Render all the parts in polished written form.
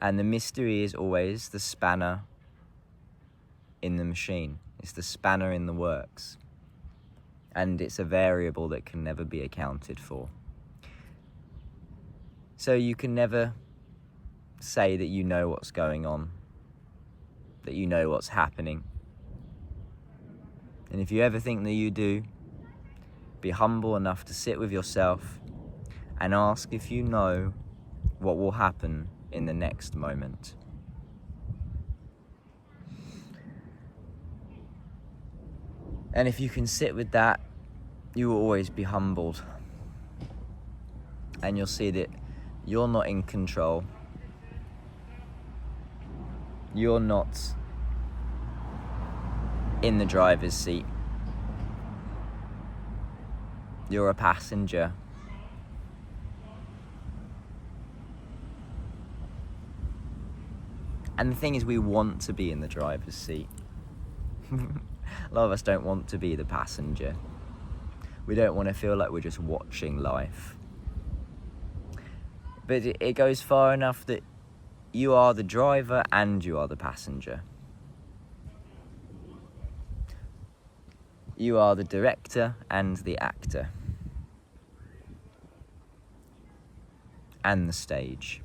And the mystery is always the spanner in the machine. It's the spanner in the works. And it's a variable that can never be accounted for. So you can never say that you know what's going on, that you know what's happening. And if you ever think that you do, be humble enough to sit with yourself and ask if you know what will happen in the next moment. And if you can sit with that, you will always be humbled. And you'll see that you're not in control. You're not in the driver's seat. You're a passenger. And the thing is, we want to be in the driver's seat. A lot of us don't want to be the passenger. We don't want to feel like we're just watching life. But it goes far enough that you are the driver and you are the passenger. You are the director and the actor. And the stage.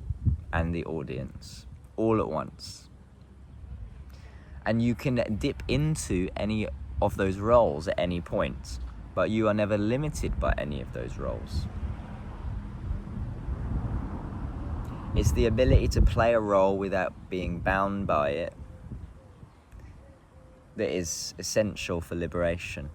And the audience. All at once. And you can dip into any of those roles at any point, but you are never limited by any of those roles. It's the ability to play a role without being bound by it that is essential for liberation.